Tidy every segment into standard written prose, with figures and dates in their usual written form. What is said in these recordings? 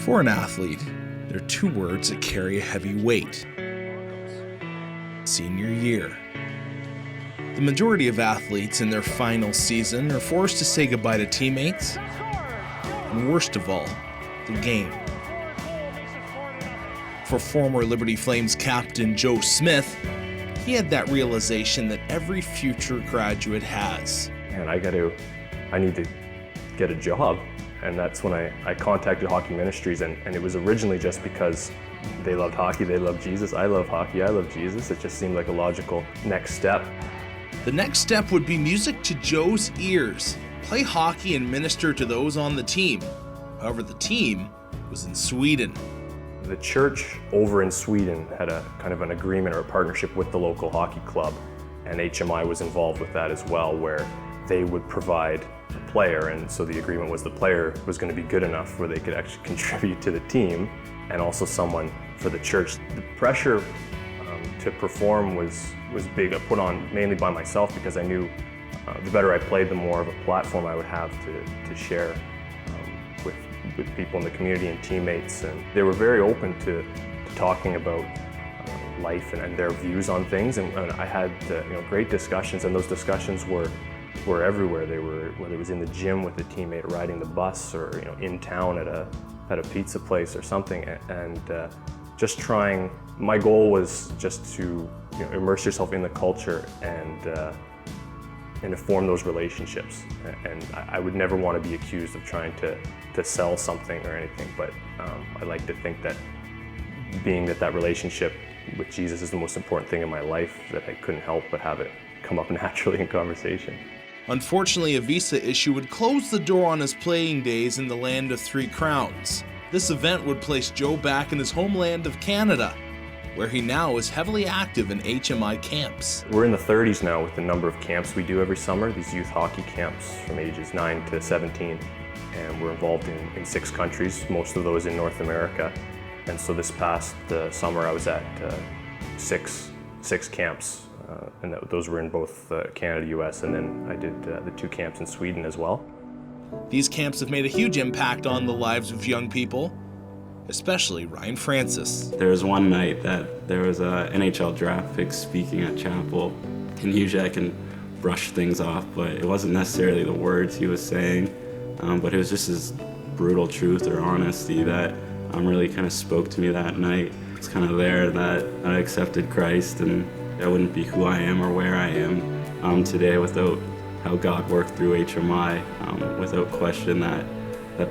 For an athlete, there are two words that carry a heavy weight. Senior year. The majority of athletes in their final season are forced to say goodbye to teammates, and worst of all, the game. For former Liberty Flames captain Joe Smith, he had that realization that every future graduate has. And I need to get a job. And that's when I contacted Hockey Ministries, and it was originally just because they loved hockey, they loved Jesus. I love hockey, I love Jesus. It just seemed like a logical next step. The next step would be music to Joe's ears, play hockey and minister to those on the team. However, the team was in Sweden. The church over in Sweden had a kind of an agreement or a partnership with the local hockey club, and HMI was involved with that as well, where they would provide a player, and so the agreement was the player was going to be good enough where they could actually contribute to the team, and also someone for the church. The pressure to perform was big, put on mainly by myself, because I knew the better I played, the more of a platform I would have to share with people in the community and teammates. And they were very open to talking about life and their views on things, and I had great discussions, and those discussions were everywhere. They were, whether it was in the gym with a teammate, riding the bus, or in town at a pizza place or something, and just trying. My goal was just to immerse yourself in the culture and to form those relationships. And I would never want to be accused of trying to sell something or anything, but I like to think that being that relationship with Jesus is the most important thing in my life, that I couldn't help but have it come up naturally in conversation. Unfortunately, a visa issue would close the door on his playing days in the land of Three Crowns. This event would place Joe back in his homeland of Canada, where he now is heavily active in HMI camps. We're in the 30s now with the number of camps we do every summer, these youth hockey camps from ages 9 to 17. And we're involved in 6 countries, most of those in North America. And so this past summer I was at six camps, and those were in both Canada, US, and then I did the 2 camps in Sweden as well. These camps have made a huge impact on the lives of young people, especially Ryan Francis. There was one night that there was a NHL draft pick speaking at chapel, and usually I can brush things off, but it wasn't necessarily the words he was saying, but it was just his brutal truth or honesty that really kind of spoke to me that night. It's kind of there that I accepted Christ, and I wouldn't be who I am or where I am today without how God worked through HMI, without question that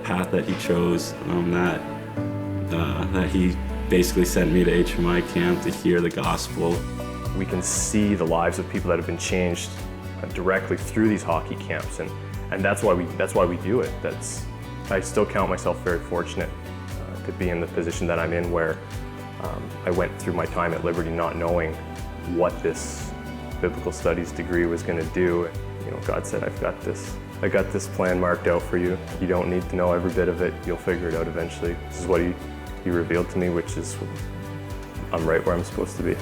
path that he chose, that he basically sent me to HMI camp to hear the gospel. We can see the lives of people that have been changed directly through these hockey camps, and that's why we do it. I still count myself very fortunate to be in the position that I'm in, where I went through my time at Liberty not knowing what this biblical studies degree was going to do. God said, I got this plan marked out for you. You don't need to know every bit of it. You'll figure it out eventually. This is what he revealed to me, which is I'm right where I'm supposed to be.